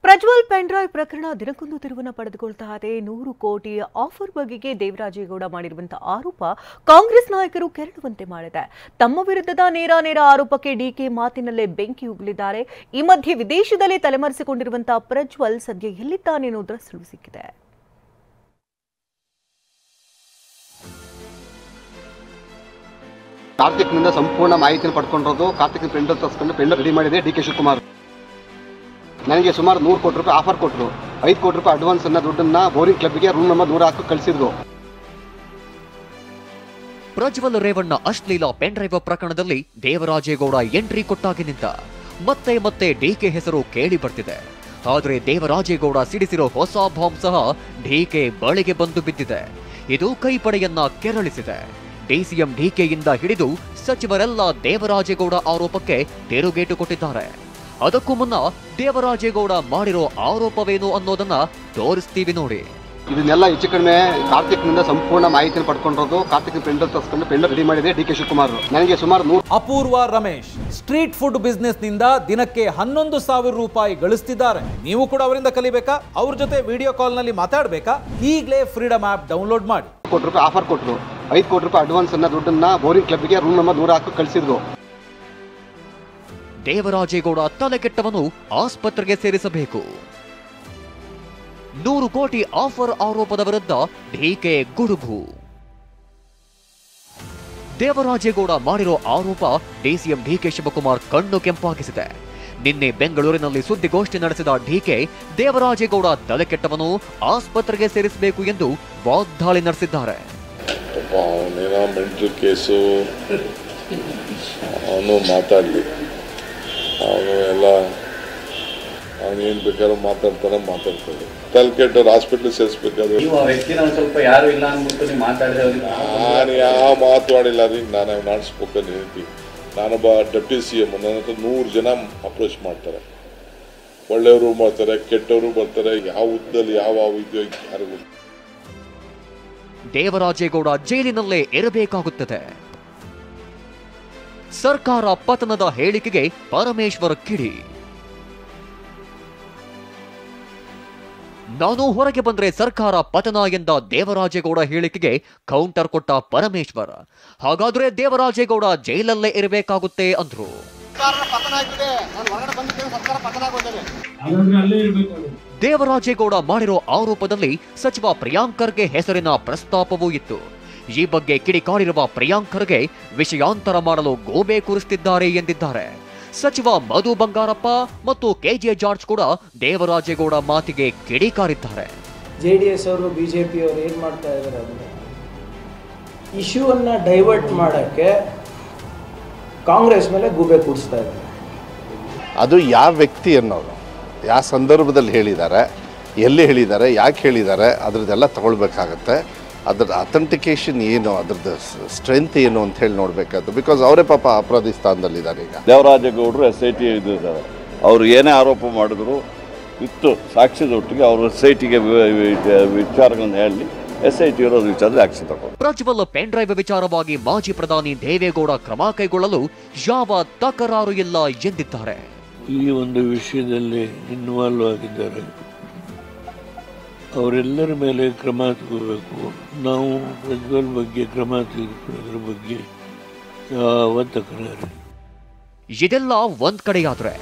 Prajwal pen drive ಪ್ರಕರಣ ದಿನಕ್ಕೊಂದು ತಿರುವನ್ನು ಪಡೆದುಕೊಳ್ತಾ ಇದೆ. 100 ಕೋಟಿ ಆಫರ್ ಬಗೆಗೆ ದೇವರಾಜೇಗೌಡ ಮಾಡಿರುವಂತಹ ಆರೋಪ ಕಾಂಗ್ರೆಸ್ ನಾಯಕರು ಕೆರಳುವಂತೆ ಮಾಡಿದೆ. ತಮ್ಮ ವಿರುದ್ಧದ ನೇರ ಆರೋಪಕ್ಕೆ ಡಿಕೆ ಮಾತಿನಲ್ಲೇ ಬೆಂಕಿ ಉಗುಳಿದ್ದಾರೆ. ಈ ಮಧ್ಯೆ ವಿದೇಶದಲ್ಲಿ ತಲೆಮರೆಸಿಕೊಂಡಿರುವಂತಹ ಪ್ರಜ್ವಲ್ ಸದ್ಯ ಎಲ್ಲಿದ್ದಾನೆ ಅನ್ನೋದರ ಸುಳಿವು ಸಿಕ್ಕಿದೆ. ಕಾರ್ತಿಕ್ನಿಂದ ಸಂಪೂರ್ಣ ಮಾಹಿತಿಯನ್ನು ಪಡ್ಕೊಂಡಿರೋದು. ಕಾರ್ತಿಕ್ ಪೆಂಡಲ್ ತರಿಸ್ಕೊಂಡು ಪೆಂಡಲ್ ರೆಡಿ ಮಾಡಿದೆ ಡಿಕೆ ಶಿವಕುಮಾರ್. ನನಗೆ ಸುಮಾರು 100 ಕೋಟಿ ರೂಪಾಯಿ ಆಫರ್ ಕೊಟ್ಟರು. 5 ಕೋಟಿ ರೂಪಾಯಿ ಅಡ್ವಾನ್ಸ್ ಅನ್ನ ದುಡ್ಡನ್ನ ಬೋರಿಂಗ್ ಕ್ಲಬ್ಗೆ ರೂಮ್ ನಂಬರ್ 100 ಹಾಕಿ ಕಳಿಸಿದ್ರು. ಪ್ರಜ್ವಲ್ ರೇವಣ್ಣ ಅಶ್ಲೀಲ ಪೆನ್ಡ್ರೈವ್ ಪ್ರಕರಣದಲ್ಲಿ ದೇವರಾಜೇಗೌಡ ಎಂಟ್ರಿ ಕೊಟ್ಟಾಗಿನಿಂದ ಮತ್ತೆ ಡಿಕೆ ಹೆಸರು ಕೇಳಿ ಬರ್ತಿದೆ. ಆದರೆ ದೇವರಾಜೇಗೌಡ ಸಿಡಿಸಿರೋ ಹೊಸ ಬಾಂಬ್ ಸಹ ಡಿಕೆ ಬಳಿಗೆ ಬಂದು ಬಿದ್ದಿದೆ. ಇದು ಕೈಪಡೆಯನ್ನ ಕೆರಳಿಸಿದೆ. ಡಿಸಿಎಂ ಡಿಕೆಯಿಂದ ಹಿಡಿದು ಸಚಿವರೆಲ್ಲ ದೇವರಾಜೇಗೌಡ ಆರೋಪಕ್ಕೆ ತಿರುಗೇಟು ಕೊಟ್ಟಿದ್ದಾರೆ. ಅದಕ್ಕೂ ಮುನ್ನ ದೇವರಾಜೇಗೌಡ ಮಾಡಿರೋ ಆರೋಪವೇನು ಅನ್ನೋದನ್ನ ತೋರಿಸ್ತೀವಿ ನೋಡಿ. ಇದನ್ನೆಲ್ಲ ಹೆಚ್ಚು ಕಡಿಮೆ ಕಾರ್ತಿಕ್ನಿಂದ ಸಂಪೂರ್ಣ ಮಾಹಿತಿಯನ್ನು ಪಡ್ಕೊಂಡಿರೋದು. ಕಾರ್ತಿಕ್ ಪೆಂಡಲ್ ತರಿಸ್ಕೊಂಡು ಪೆಂಡಲ್ ರೆಡಿ ಮಾಡಿದೆ ಡಿಕೆ ಶಿವಕುಮಾರ್. ನನಗೆ ಸುಮಾರು 100. ಅಪೂರ್ವ ರಮೇಶ್ ಸ್ಟ್ರೀಟ್ ಫುಡ್ ಬಿಸ್ನೆಸ್ ನಿಂದ ದಿನಕ್ಕೆ 11,000 ರೂಪಾಯಿ ಗಳಿಸ್ತಿದ್ದಾರೆ. ನೀವು ಕೂಡ ಅವರಿಂದ ಕಲಿಬೇಕಾ? ಅವ್ರ ಜೊತೆ ವಿಡಿಯೋ ಕಾಲ್ ನಲ್ಲಿ ಮಾತಾಡಬೇಕಾ? ಈಗಲೇ ಫ್ರೀಡಮ್ ಆಪ್ ಡೌನ್ಲೋಡ್ ಮಾಡಿ. ಕೋಟಿ ರೂಪಾಯಿ ಆಫರ್ ಕೊಟ್ಟರು. 5 ಕೋಟಿ ರೂಪಾಯಿ ಅಡ್ವಾನ್ಸ್ ಅನ್ನ ದುಡ್ಡನ್ನ ಬೋರಿಂಗ್ ಕ್ಲಬ್ಗೆ ರೂಮ್ ನಂಬರ್ 100 ಹಾಕಿ ಕಳಿಸಿದ್ರು. ದೇವರಾಜೇಗೌಡ ತಲೆಕೆಟ್ಟವನು ಆಸ್ಪತ್ರೆಗೆ ಸೇರಿಸಬೇಕು. 100 ಕೋಟಿ ಆಫರ್ ಆರೋಪದ ವಿರುದ್ಧ ಡಿಕೆ ಗುಡುಗು. ದೇವರಾಜೇಗೌಡ ಮಾಡಿರೋ ಆರೋಪ ಡಿಸಿಎಂ ಡಿಕೆ ಶಿವಕುಮಾರ್ ಕಣ್ಣು ಕೆಂಪಾಗಿಸಿದೆ. ನಿನ್ನೆ ಬೆಂಗಳೂರಿನಲ್ಲಿ ಸುದ್ದಿಗೋಷ್ಠಿ ನಡೆಸಿದ ಡಿಕೆ ದೇವರಾಜೇಗೌಡ ತಲೆಕೆಟ್ಟವನು ಆಸ್ಪತ್ರೆಗೆ ಸೇರಿಸಬೇಕು ಎಂದು ವಾಗ್ದಾಳಿ ನಡೆಸಿದ್ದಾರೆ. ಮೆಂಟಲ್ ಕೇಸು ಅವನು ಮಾತಾಡಲಿ, ಅವನು ಎಲ್ಲ ಅವನೇನು ಬೇಕಾದ್ರೂ ಮಾತಾಡ್ತಾರೆ. ತಲೆಕೆಟ್ಟವ್ರು ಹಾಸ್ಪಿಟ್ಲಿಗೆ ಸೇರಿಸ್ಬೇಕಾದ್ರೆ ನಾನು ಯಾವ ಮಾತಾಡಿಲ್ಲ ರೀ. ನಾನು ನಡೆಸ್ಬೇಕಂತ ಹೇಳ್ತೀನಿ. ನಾನೊಬ್ಬ ಡೆಪ್ಟಿ CM. ನನ್ನ ಹತ್ರ 100 ಜನ ಅಪ್ರೋಚ್ ಮಾಡ್ತಾರೆ. ಒಳ್ಳೆಯವರು ಮಾಡ್ತಾರೆ, ಕೆಟ್ಟವರು ಬರ್ತಾರೆ. ಯಾವ ಹುದ್ದೆಯಲ್ಲಿ ಯಾವ ಇದೆಯೋ ಯಾರಿಗೂ. ದೇವರಾಜೇಗೌಡ ಜೈಲಿನಲ್ಲೇ ಇರಬೇಕಾಗುತ್ತದೆ. ಸರ್ಕಾರ ಪತನದ ಹೇಳಿಕೆಗೆ ಪರಮೇಶ್ವರ ಕಿಡಿ. ನಾನು ಹೊರಗೆ ಬಂದ್ರೆ ಸರ್ಕಾರ ಪತನ ಎಂದ ದೇವರಾಜೇಗೌಡ ಹೇಳಿಕೆಗೆ ಕೌಂಟರ್ ಕೊಟ್ಟ ಪರಮೇಶ್ವರ್. ಹಾಗಾದ್ರೆ ದೇವರಾಜೇಗೌಡ ಜೈಲಲ್ಲೇ ಇರಬೇಕಾಗುತ್ತೆ ಅಂದ್ರು. ದೇವರಾಜೇಗೌಡ ಮಾಡಿರೋ ಆರೋಪದಲ್ಲಿ ಸಚಿವ ಪ್ರಿಯಾಂಕ್ ಖರ್ಗೆ ಹೆಸರಿನ ಪ್ರಸ್ತಾಪವೂ ಇತ್ತು. ಈ ಬಗ್ಗೆ ಕಿಡಿಕಾರಿರುವ ಪ್ರಿಯಾಂಕ್ ಖರ್ಗೆ ವಿಷಯಾಂತರ ಮಾಡಲು ಗೋಬೆ ಕೂರಿಸುತ್ತಿದ್ದಾರೆ ಎಂದಿದ್ದಾರೆ. ಸಚಿವ ಮಧು ಬಂಗಾರಪ್ಪ ಮತ್ತು ಕೆಜೆ ಜಾರ್ಜ್ ಕೂಡ ದೇವರಾಜೇಗೌಡ ಮಾತಿಗೆ ಕಿಡಿಕಾರಿದ್ದಾರೆ. JDS ಅವರು ಬಿಜೆಪಿ ಅವರು ಏನ್ ಮಾಡ್ತಾ ಇದ್ದಾರೆ ಅಂದ್ರೆ ಇಶ್ಯೂ ಅನ್ನ ಡೈವರ್ಟ್ ಮಾಡಕ್ಕೆ ಕಾಂಗ್ರೆಸ್ ಮೇಲೆ ಗೂಬೆ ಕೂರಿಸ್ತಾ ಇದ್ದಾರೆ. ಅದು ಯಾವ ವ್ಯಕ್ತಿ ಅನ್ನೋದು, ಯಾವ ಸಂದರ್ಭದಲ್ಲಿ ಹೇಳಿದ್ದಾರೆ, ಎಲ್ಲಿ ಹೇಳಿದ್ದಾರೆ, ಯಾಕೆ ಹೇಳಿದ್ದಾರೆ, ಅದ್ರದ್ದೆಲ್ಲ ತಗೊಳ್ಬೇಕಾಗತ್ತೆ. ಅದ್ರ ಅಥೆಂಟಿಕೇಶನ್ ಏನು, ಅದ್ರದ್ದು ಸ್ಟ್ರೆಂತ್ ಏನು ಅಂತ ಹೇಳಿ ನೋಡಬೇಕಾದ್ದು. ಬಿಕಾಸ್ ಅವರೇ ಪಾಪ ಅಪರಾಧಿ ಸ್ಥಾನದಲ್ಲಿದ್ದಾರೆ. ಈಗ ದೇವರಾಜೇಗೌಡರು SIT ಇದ್ದಾರೆ. ಅವರು ಏನೇ ಆರೋಪ ಮಾಡಿದ್ರು ಇತ್ತು ಸಾಕ್ಷಿದೊಟ್ಟಿಗೆ ಅವರು SITಗೆ ವಿಚಾರಗಳನ್ನು ಹೇಳಿ SIT ಇರೋದು ವಿಚಾರದಲ್ಲಿ ಆಕ್ಷನ್ ತಗೊಂಡು. ಪ್ರಜ್ವಲ್ ಪೆನ್ಡ್ರೈವ್ ವಿಚಾರವಾಗಿ ಮಾಜಿ ಪ್ರಧಾನಿ ದೇವೇಗೌಡ ಕ್ರಮ ಕೈಗೊಳ್ಳಲು ಯಾವ ತಕರಾರು ಇಲ್ಲ ಎಂದಿದ್ದಾರೆ. ಈ ಒಂದು ವಿಷಯದಲ್ಲಿ ಇನ್ವಾಲ್ವ್ ಆಗಿದ್ದಾರೆ. ಅವರೆಲ್ಲರ ಮೇಲೆ ಕ್ರಮ ತಗೋಬೇಕು. ನಾವು ಪ್ರಜ್ವಲ್ ಬಗ್ಗೆ ಕ್ರಮ ತೆಗೆದುಕೊಳ್ಳೋದ್ರ ಬಗ್ಗೆ ಯಾವ ತಕರಾರು. ಇದೆಲ್ಲ ಒಂದ್ ಕಡೆಯಾದ್ರೆ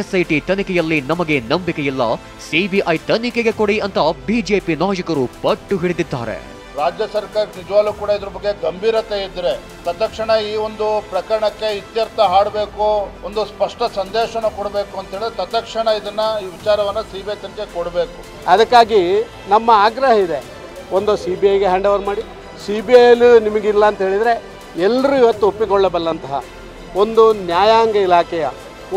SIT ತನಿಖೆಯಲ್ಲಿ ನಮಗೆ ನಂಬಿಕೆ ಇಲ್ಲ, CBI ತನಿಖೆಗೆ ಕೊಡಿ ಅಂತ ಬಿಜೆಪಿ ನಾಯಕರು ಪಟ್ಟು ಹಿಡಿದಿದ್ದಾರೆ. ರಾಜ್ಯ ಸರ್ಕಾರ ನಿಜವಾಗ್ಲೂ ಕೂಡ ಇದ್ರ ಬಗ್ಗೆ ಗಂಭೀರತೆ ಇದ್ರೆ ತತ್ಕ್ಷಣ ಈ ಒಂದು ಪ್ರಕರಣಕ್ಕೆ ಇತ್ಯರ್ಥ ಹಾಡಬೇಕು, ಒಂದು ಸ್ಪಷ್ಟ ಸಂದೇಶನ ಕೊಡಬೇಕು ಅಂತ ಹೇಳಿದ್ರೆ ತತ್ಕ್ಷಣ ಇದನ್ನ ಈ ವಿಚಾರವನ್ನ CBI ತನಿಖೆ ಕೊಡಬೇಕು. ಅದಕ್ಕಾಗಿ ನಮ್ಮ ಆಗ್ರಹ ಇದೆ, ಒಂದು CBIಗೆ ಹ್ಯಾಂಡ್ ಓವರ್ ಮಾಡಿ. CBIಯಲ್ಲಿ ನಿಮಗಿಲ್ಲ ಅಂತ ಹೇಳಿದರೆ ಎಲ್ಲರೂ ಇವತ್ತು ಒಪ್ಪಿಕೊಳ್ಳಬಲ್ಲಂತಹ ಒಂದು ನ್ಯಾಯಾಂಗ ಇಲಾಖೆಯ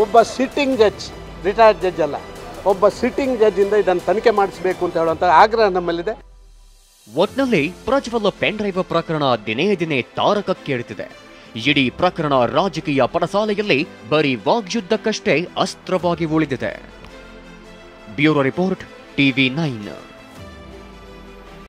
ಒಬ್ಬ ಸಿಟ್ಟಿಂಗ್ ಜಡ್ಜ್, ರಿಟೈರ್ಡ್ ಜಡ್ಜ್ ಅಲ್ಲ, ಒಬ್ಬ ಸಿಟ್ಟಿಂಗ್ ಜಡ್ಜಿಂದ ಇದನ್ನು ತನಿಖೆ ಮಾಡಿಸಬೇಕು ಅಂತ ಹೇಳುವಂಥ ಆಗ್ರಹ ನಮ್ಮಲ್ಲಿದೆ. ಒಟ್ನಲ್ಲಿ ಪ್ರಜ್ವಲ್ ಪೆನ್ಡ್ರೈವ್ ಪ್ರಕರಣ ದಿನೇ ತಾರಕಕ್ಕೇಳುತ್ತಿದೆ. ಇಡೀ ಪ್ರಕರಣ ರಾಜಕೀಯ ಪಡಸಾಲೆಯಲ್ಲಿ ಬರೀ ವಾಗ್ಯುದ್ಧಕ್ಕಷ್ಟೇ ಅಸ್ತ್ರವಾಗಿ ಉಳಿದಿದೆ. Bureau report, TV9.